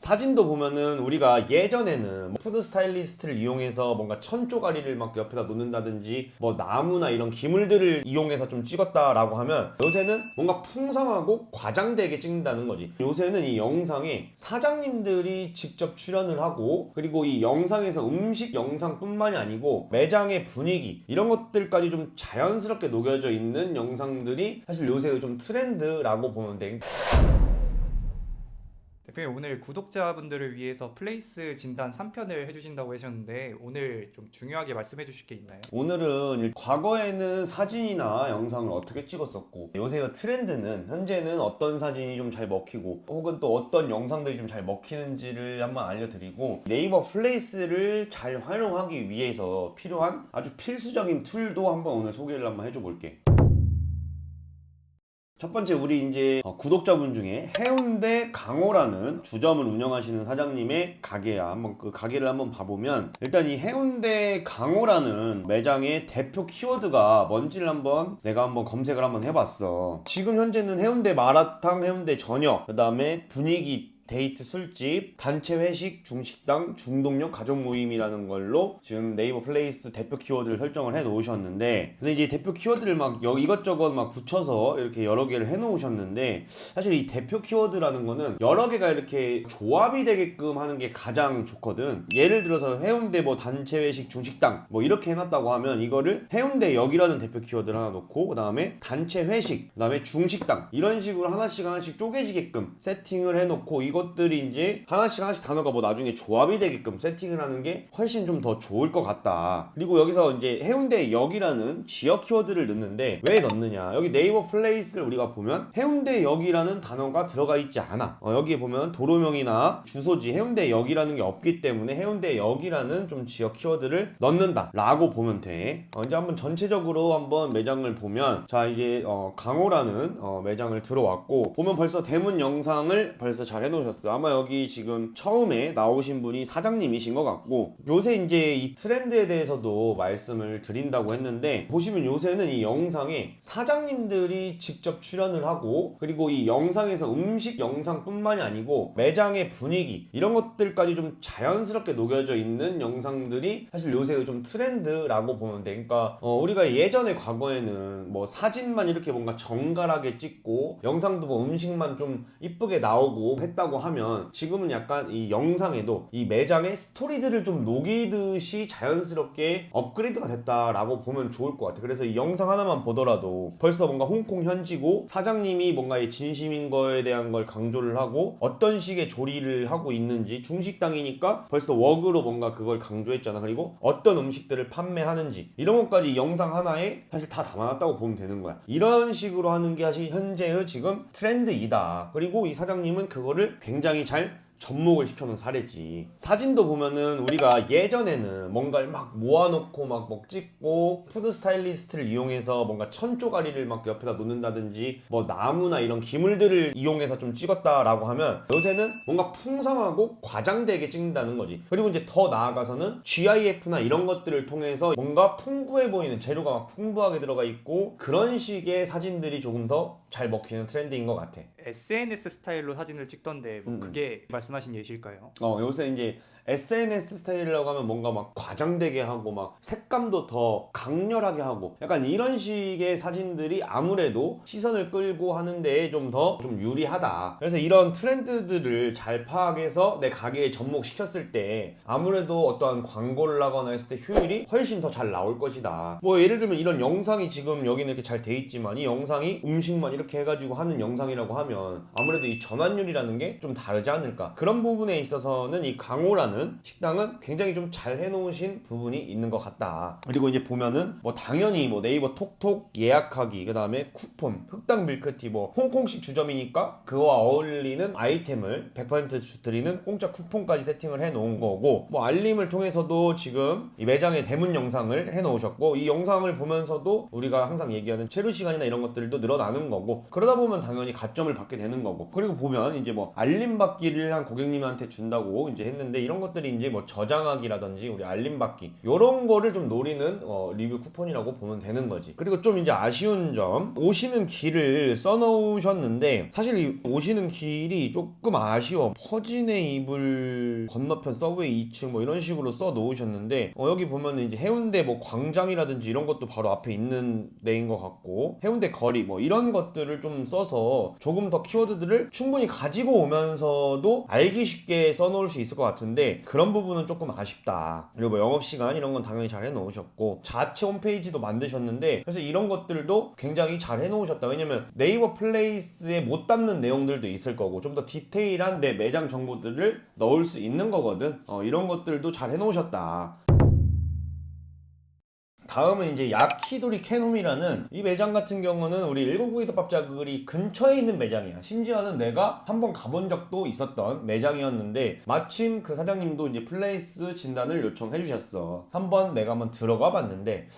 사진도 보면은 우리가 예전에는 푸드 스타일리스트를 이용해서 뭔가 천조가리를 막 옆에다 놓는다든지 뭐 나무나 이런 기물들을 이용해서 좀 찍었다라고 하면, 요새는 뭔가 풍성하고 과장되게 찍는다는 거지. 요새는 이 영상에 사장님들이 직접 출연을 하고, 그리고 이 영상에서 음식 영상뿐만이 아니고 매장의 분위기 이런 것들까지 좀 자연스럽게 녹여져 있는 영상들이 사실 요새 좀 트렌드라고 보면 돼. 대표님, 오늘 구독자분들을 위해서 플레이스 진단 3편을 해주신다고 하셨는데 오늘 좀 중요하게 말씀해 주실 게 있나요? 오늘은 과거에는 사진이나 영상을 어떻게 찍었었고, 요새 트렌드는 현재는 어떤 사진이 좀 잘 먹히고 혹은 또 어떤 영상들이 좀 잘 먹히는지를 한번 알려드리고, 네이버 플레이스를 잘 활용하기 위해서 필요한 아주 필수적인 툴도 한번 오늘 소개를 한번 해줘 볼게. 첫 번째, 우리 이제 구독자분 중에 해운대 강호라는 주점을 운영하시는 사장님의 가게야. 한번 그 가게를 한번 봐보면, 일단 이 해운대 강호라는 매장의 대표 키워드가 뭔지를 내가 한번 검색을 한번 해봤어. 지금 현재는 해운대 마라탕, 해운대 저녁, 그 다음에 분위기 데이트 술집, 단체 회식, 중식당, 중동력 가족 모임이라는 걸로 지금 네이버 플레이스 대표 키워드를 설정을 해 놓으셨는데, 근데 이제 대표 키워드를 막 이것저것 막 붙여서 이렇게 여러 개를 해 놓으셨는데, 사실 이 대표 키워드라는 거는 여러 개가 이렇게 조합이 되게끔 하는 게 가장 좋거든. 예를 들어서 해운대 뭐 단체 회식, 중식당 뭐 이렇게 해놨다고 하면, 이거를 해운대역이라는 대표 키워드를 하나 놓고, 그 다음에 단체 회식, 그 다음에 중식당, 이런 식으로 하나씩 쪼개지게끔 세팅을 해놓고, 이것들이 이제 하나씩 단어가 뭐 나중에 조합이 되게끔 세팅을 하는 게 훨씬 좀 더 좋을 것 같다. 그리고 여기서 이제 해운대역이라는 지역 키워드를 넣는데, 왜 넣느냐, 여기 네이버 플레이스를 우리가 보면 해운대역이라는 단어가 들어가 있지 않아. 여기에 보면 도로명이나 주소지 해운대역이라는 게 없기 때문에 해운대역이라는 좀 지역 키워드를 넣는다 라고 보면 돼. 이제 한번 전체적으로 한번 매장을 보면, 자 이제 강호라는 매장을 들어왔고, 보면 벌써 대문 영상을 벌써 잘 해놓으셨어요. 아마 여기 지금 처음에 나오신 분이 사장님이신 것 같고, 요새 이제 이 트렌드에 대해서도 말씀을 드린다고 했는데, 보시면 요새는 이 영상에 사장님들이 직접 출연을 하고, 그리고 이 영상에서 음식 영상뿐만이 아니고 매장의 분위기 이런 것들까지 좀 자연스럽게 녹여져 있는 영상들이 사실 요새 좀 트렌드라고 보면 돼. 그러니까 우리가 예전에 과거에는 뭐 사진만 이렇게 뭔가 정갈하게 찍고 영상도 뭐 음식만 좀 이쁘게 나오고 했다고 하면, 지금은 약간 이 영상에도 이 매장의 스토리들을 좀 녹이듯이 자연스럽게 업그레이드가 됐다라고 보면 좋을 것 같아. 그래서 이 영상 하나만 보더라도 벌써 뭔가 홍콩 현지고, 사장님이 뭔가 이 진심인 거에 대한 걸 강조를 하고, 어떤 식의 조리를 하고 있는지, 중식당이니까 벌써 웍으로 뭔가 그걸 강조했잖아. 그리고 어떤 음식들을 판매하는지 이런 것까지 이 영상 하나에 사실 다 담아놨다고 보면 되는 거야. 이런 식으로 하는 게 사실 현재의 지금 트렌드이다. 그리고 이 사장님은 그거를 굉장히 잘 접목을 시켜놓은 사례지. 사진도 보면은 우리가 예전에는 뭔가를 막 모아놓고 막 찍고, 푸드 스타일리스트를 이용해서 뭔가 천조가리를 막 옆에다 놓는다든지 뭐 나무나 이런 기물들을 이용해서 좀 찍었다라고 하면, 요새는 뭔가 풍성하고 과장되게 찍는다는 거지. 그리고 이제 더 나아가서는 GIF나 이런 것들을 통해서 뭔가 풍부해 보이는, 재료가 막 풍부하게 들어가 있고, 그런 식의 사진들이 조금 더 잘 먹히는 트렌드인 것 같아. SNS 스타일로 사진을 찍던데 그게 말씀하신 예시일까요? 요새 이제 SNS 스타일이라고 하면 뭔가 막 과장되게 하고 막 색감도 더 강렬하게 하고, 약간 이런 식의 사진들이 아무래도 시선을 끌고 하는 데에 좀 더 유리하다. 그래서 이런 트렌드들을 잘 파악해서 내 가게에 접목시켰을 때 아무래도 어떠한 광고를 하거나 했을 때 효율이 훨씬 더 잘 나올 것이다. 뭐 예를 들면 이런 영상이 지금 여기는 이렇게 잘 돼 있지만, 이 영상이 음식만 이렇게 해가지고 하는 영상이라고 하면 아무래도 이 전환율이라는 게 좀 다르지 않을까. 그런 부분에 있어서는 이 강호라는 식당은 굉장히 좀 잘 해놓으신 부분이 있는 것 같다. 그리고 이제 보면은 뭐 당연히 뭐 네이버 톡톡 예약하기, 그 다음에 쿠폰, 흑당 밀크티, 뭐 홍콩식 주점이니까 그거와 어울리는 아이템을 100% 드리는 공짜 쿠폰까지 세팅을 해 놓은 거고, 뭐 알림을 통해서도 지금 이 매장의 대문 영상을 해 놓으셨고, 이 영상을 보면서도 우리가 항상 얘기하는 체류 시간이나 이런 것들도 늘어나는 거고, 그러다 보면 당연히 가점을 받게 되는 거고, 그리고 보면 이제 뭐 알림 받기를 한 고객님한테 준다고 이제 했는데, 이런 것들이 이제 뭐 저장하기라든지 우리 알림 받기 요런 거를 좀 노리는 리뷰 쿠폰이라고 보면 되는 거지. 그리고 좀 이제 아쉬운 점, 오시는 길을 써놓으셨는데 사실 이 오시는 길이 조금 아쉬워. 퍼진의 이불 건너편 서브웨이 2층 뭐 이런 식으로 써 놓으셨는데, 여기 보면 이제 해운대 뭐 광장이라든지 이런 것도 바로 앞에 있는 데인 것 같고, 해운대 거리 뭐 이런 것들을 좀 써서 조금 더 키워드들을 충분히 가지고 오면서도 알기 쉽게 써놓을 수 있을 것 같은데, 그런 부분은 조금 아쉽다. 그리고 뭐 영업시간 이런 건 당연히 잘 해놓으셨고, 자체 홈페이지도 만드셨는데, 그래서 이런 것들도 굉장히 잘 해놓으셨다. 왜냐면 네이버 플레이스에 못 담는 내용들도 있을 거고, 좀 더 디테일한 내 매장 정보들을 넣을 수 있는 거거든. 이런 것들도 잘 해놓으셨다. 다음은 이제 야키도리 캐놈이라는 이 매장 같은 경우는 우리 1992 덮밥자글이 근처에 있는 매장이야. 심지어는 내가 한번 가본 적도 있었던 매장이었는데, 마침 그 사장님도 이제 플레이스 진단을 요청해 주셨어. 내가 한번 들어가 봤는데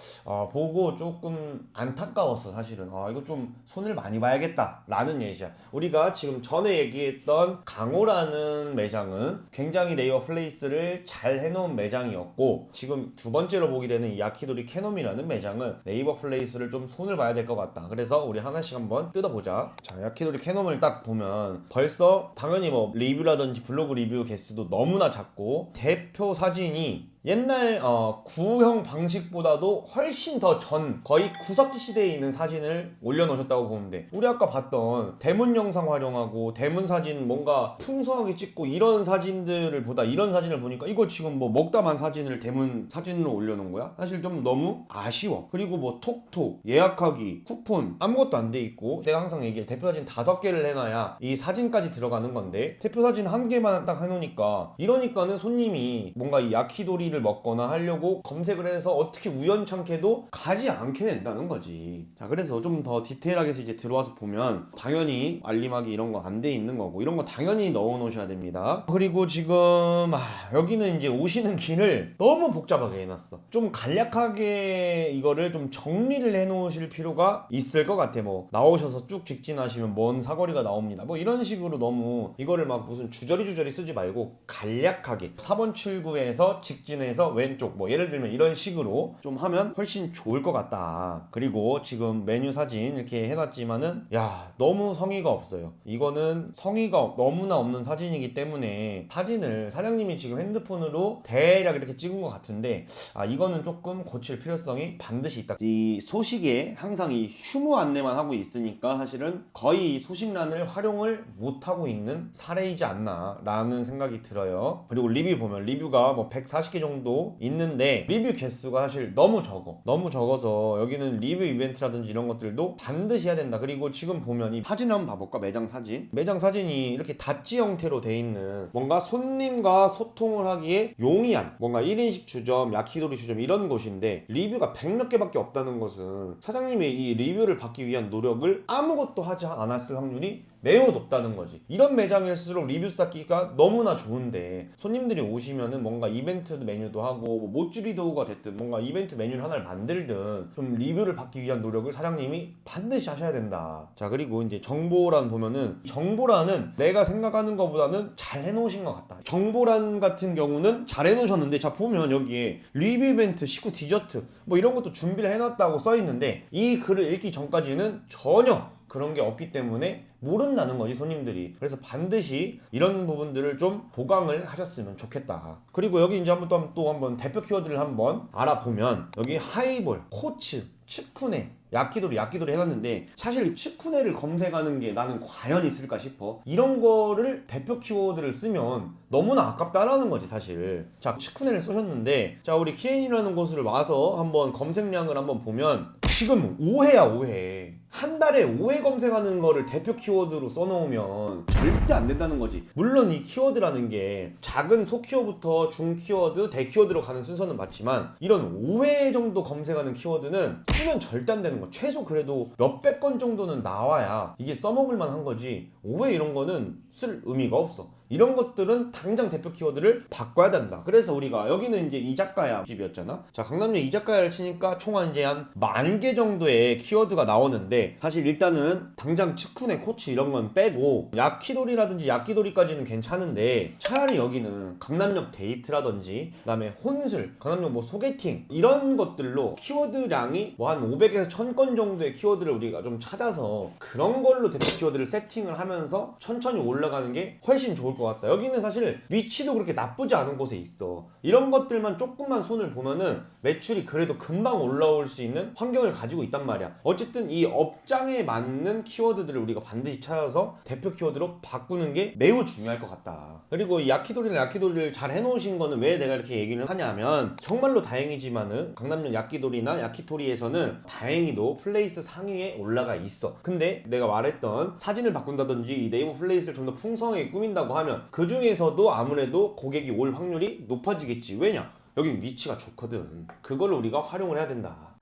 보고 조금 안타까웠어. 사실은 이거 좀 손을 많이 봐야겠다 라는 예시야. 우리가 지금 전에 얘기했던 강호라는 매장은 굉장히 네이버 플레이스를 잘 해놓은 매장이었고, 지금 두 번째로 보게 되는 이 야키도리 캐놈이라는 매장은 네이버 플레이스를 좀 손을 봐야 될 것 같다. 그래서 우리 하나씩 한번 뜯어보자. 자, 야키도리 캐놈을 딱 보면 벌써 당연히 뭐 리뷰라든지 블로그 리뷰 개수도 너무나 작고, 대표 사진이 옛날 구형 방식보다도 훨씬 더 전, 거의 구석기 시대에 있는 사진을 올려놓으셨다고 보면 돼. 우리 아까 봤던 대문 영상 활용하고 대문 사진 뭔가 풍성하게 찍고 이런 사진들을 보다, 이런 사진을 보니까 이거 지금 뭐 먹다만 사진을 대문 사진으로 올려놓은 거야? 사실 좀 너무 아쉬워. 그리고 뭐 톡톡, 예약하기, 쿠폰 아무것도 안 돼 있고, 내가 항상 얘기해, 대표 사진 5개를 해놔야 이 사진까지 들어가는 건데 대표 사진 1개만 딱 해놓으니까, 이러니까는 손님이 뭔가 이 야키도리 를 먹거나 하려고 검색을 해서 어떻게 우연찮게도 가지 않게 된다는 거지. 자, 그래서 좀 더 디테일하게 해서 이제 들어와서 보면 당연히 알림하기 이런 거 안 돼 있는 거고, 이런 거 당연히 넣어 놓으셔야 됩니다. 그리고 지금 여기는 이제 오시는 길을 너무 복잡하게 해놨어. 좀 간략하게 이거를 좀 정리를 해 놓으실 필요가 있을 것 같아. 뭐 나오셔서 쭉 직진하시면 먼 사거리가 나옵니다, 뭐 이런 식으로 너무 이거를 막 무슨 주저리 쓰지 말고 간략하게 4번 출구에서 직진 해서 왼쪽, 뭐 예를 들면 이런 식으로 좀 하면 훨씬 좋을 것 같다. 그리고 지금 메뉴 사진 이렇게 해놨지만은 너무 성의가 없어요. 이거는 성의가 너무나 없는 사진이기 때문에 사진을 사장님이 지금 핸드폰으로 대략 이렇게 찍은 것 같은데, 이거는 조금 고칠 필요성이 반드시 있다. 이 소식에 항상 이 휴무 안내만 하고 있으니까 사실은 거의 이 소식란을 활용을 못하고 있는 사례이지 않나 라는 생각이 들어요. 그리고 리뷰 보면 리뷰가 뭐 140개 정도 있는데 리뷰 개수가 사실 너무 적어서 여기는 리뷰 이벤트라든지 이런 것들도 반드시 해야 된다. 그리고 지금 보면 이 사진 한번 봐볼까? 매장 사진이 이렇게 다찌 형태로 돼 있는, 뭔가 손님과 소통을 하기에 용이한 뭔가 1인식 주점, 야키도리 주점 이런 곳인데, 리뷰가 100몇 개밖에 없다는 것은 사장님이 이 리뷰를 받기 위한 노력을 아무것도 하지 않았을 확률이 매우 높다는 거지. 이런 매장일수록 리뷰 쌓기가 너무나 좋은데, 손님들이 오시면은 뭔가 이벤트 메뉴도 하고 뭐 모찌리 도우가 됐든 뭔가 이벤트 메뉴를 하나를 만들든 좀 리뷰를 받기 위한 노력을 사장님이 반드시 하셔야 된다. 자, 그리고 이제 정보란 보면은, 정보란은 내가 생각하는 것보다는 잘 해놓으신 것 같다. 정보란 같은 경우는 잘 해놓으셨는데, 자 보면 여기에 리뷰 이벤트, 식후 디저트 뭐 이런 것도 준비를 해놨다고 써있는데, 이 글을 읽기 전까지는 전혀 그런 게 없기 때문에 모른다는 거지, 손님들이. 그래서 반드시 이런 부분들을 좀 보강을 하셨으면 좋겠다. 그리고 여기 이제 한번 대표 키워드를 한번 알아보면, 여기 하이볼, 코츠, 츠쿠네, 야키도리 해놨는데, 사실 츠쿠네를 검색하는 게 나는 과연 있을까 싶어. 이런 거를 대표 키워드를 쓰면 너무나 아깝다라는 거지 사실. 자, 츠쿠네를 쏘셨는데, 자 우리 키엔이라는 곳을 와서 한번 검색량을 한번 보면 지금 5회야. 한 달에 5회 검색하는 거를 대표 키워드로 써놓으면 절대 안 된다는 거지. 물론 이 키워드라는 게 작은 소키워부터 중키워드, 대키워드로 가는 순서는 맞지만, 이런 5회 정도 검색하는 키워드는 쓰면 절대 안 되는 거. 최소 그래도 몇백 건 정도는 나와야 이게 써먹을 만한 거지. 5회 이런 거는 쓸 의미가 없어. 이런 것들은 당장 대표 키워드를 바꿔야 된다. 그래서 우리가 여기는 이제 이자카야 집이었잖아. 자, 강남역 이자카야를 치니까 총 이제 한 10,000개 정도의 키워드가 나오는데, 사실 일단은 당장 츠쿠네, 코치 이런 건 빼고 야키도리라든지 야끼도리까지는 괜찮은데, 차라리 여기는 강남역 데이트라든지 그다음에 혼술, 강남역 뭐 소개팅 이런 것들로 키워드량이 뭐 한 500에서 1000건 정도의 키워드를 우리가 좀 찾아서 그런 걸로 대표 키워드를 세팅을 하면서 천천히 올라가는 게 훨씬 좋을 것 같다. 여기는 사실 위치도 그렇게 나쁘지 않은 곳에 있어. 이런 것들만 조금만 손을 보면은 매출이 그래도 금방 올라올 수 있는 환경을 가지고 있단 말이야. 어쨌든 이 업장에 맞는 키워드들을 우리가 반드시 찾아서 대표 키워드로 바꾸는 게 매우 중요할 것 같다. 그리고 이 야키도리나 야키도리를 잘 해놓으신 거는 왜 내가 이렇게 얘기를 하냐면, 정말로 다행이지만은 강남역 야키도리나 야키토리에서는 다행히도 플레이스 상위에 올라가 있어. 근데 내가 말했던 사진을 바꾼다든지 이 네이버 플레이스를 좀 더 풍성하게 꾸민다고 하면 그 중에서도 아무래도 고객이 올 확률이 높아지겠지. 왜냐? 여긴 위치가 좋거든. 그걸 우리가 활용을 해야 된다.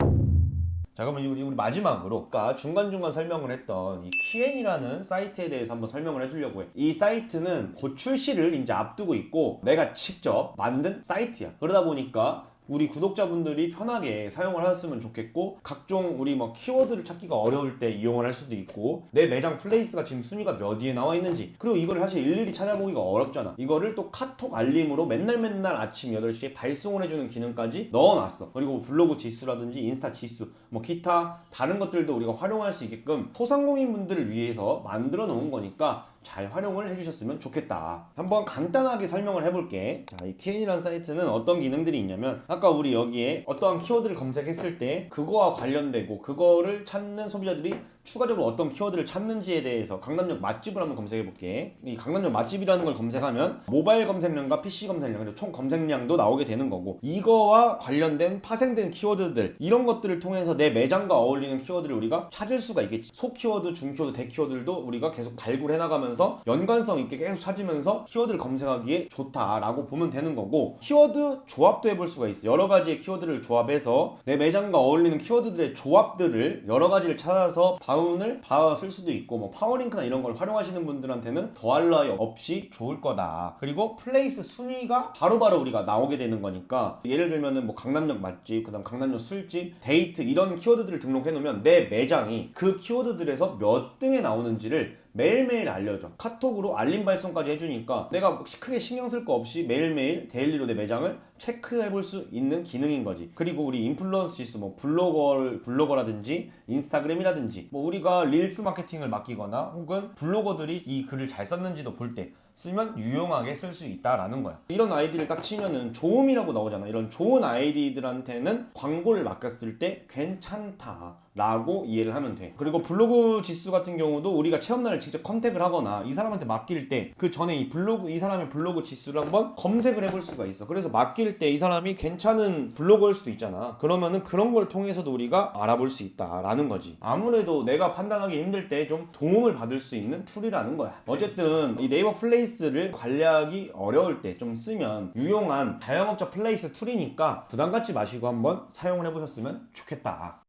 자, 그러면 우리 마지막으로 아까 중간중간 설명을 했던 이 키엔이라는 사이트에 대해서 한번 설명을 해주려고 해. 이 사이트는 곧 출시를 이제 앞두고 있고 내가 직접 만든 사이트야. 그러다 보니까 우리 구독자분들이 편하게 사용을 하셨으면 좋겠고, 각종 우리 뭐 키워드를 찾기가 어려울 때 이용을 할 수도 있고, 내 매장 플레이스가 지금 순위가 몇 위에 나와 있는지, 그리고 이걸 사실 일일이 찾아보기가 어렵잖아. 이거를 또 카톡 알림으로 맨날 아침 8시에 발송을 해주는 기능까지 넣어놨어. 그리고 블로그 지수라든지 인스타 지수, 뭐 기타 다른 것들도 우리가 활용할 수 있게끔 소상공인분들을 위해서 만들어 놓은 거니까 잘 활용을 해주셨으면 좋겠다. 한번 간단하게 설명을 해볼게. 자, 이 키엔이라는 사이트는 어떤 기능들이 있냐면, 아까 우리 여기에 어떠한 키워드를 검색했을 때 그거와 관련되고 그거를 찾는 소비자들이 추가적으로 어떤 키워드를 찾는지에 대해서 강남역 맛집을 한번 검색해 볼게. 이 강남역 맛집이라는 걸 검색하면 모바일 검색량과 PC 검색량, 그리고 총 검색량도 나오게 되는 거고, 이거와 관련된 파생된 키워드들, 이런 것들을 통해서 내 매장과 어울리는 키워드를 우리가 찾을 수가 있겠지. 소 키워드, 중 키워드, 대 키워드들도 우리가 계속 발굴해 나가면서 연관성 있게 계속 찾으면서 키워드를 검색하기에 좋다라고 보면 되는 거고, 키워드 조합도 해볼 수가 있어. 여러 가지의 키워드를 조합해서 내 매장과 어울리는 키워드들의 조합들을 여러 가지를 찾아서 다운을 받아 쓸 수도 있고, 뭐 파워링크나 이런 걸 활용하시는 분들한테는 더할 나위 없이 좋을 거다. 그리고 플레이스 순위가 바로바로 우리가 나오게 되는 거니까, 예를 들면은 뭐 강남역 맛집, 그다음 강남역 술집, 데이트 이런 키워드들을 등록해 놓으면 내 매장이 그 키워드들에서 몇 등에 나오는지를 매일매일 알려줘. 카톡으로 알림 발송까지 해주니까 내가 크게 신경 쓸 거 없이 매일매일 데일리로 내 매장을 체크해 볼 수 있는 기능인 거지. 그리고 우리 인플루언서 지수, 뭐 블로거라든지 인스타그램이라든지, 뭐 우리가 릴스 마케팅을 맡기거나 혹은 블로거들이 이 글을 잘 썼는지도 볼 때 쓰면 유용하게 쓸 수 있다라는 거야. 이런 아이디를 딱 치면은 좋음이라고 나오잖아. 이런 좋은 아이디들한테는 광고를 맡겼을 때 괜찮다라고 이해를 하면 돼. 그리고 블로그 지수 같은 경우도 우리가 체험단을 직접 컨택을 하거나 이 사람한테 맡길 때 그 전에 이 사람의 블로그 지수를 한번 검색을 해볼 수가 있어. 그래서 맡길 때 이 사람이 괜찮은 블로거일 수도 있잖아. 그러면은 그런 걸 통해서도 우리가 알아볼 수 있다라는 거지. 아무래도 내가 판단하기 힘들 때 좀 도움을 받을 수 있는 툴이라는 거야. 어쨌든 이 네이버 플레이스를 관리하기 어려울 때 좀 쓰면 유용한 자영업자 플레이스 툴이니까 부담 갖지 마시고 한번 사용을 해보셨으면 좋겠다.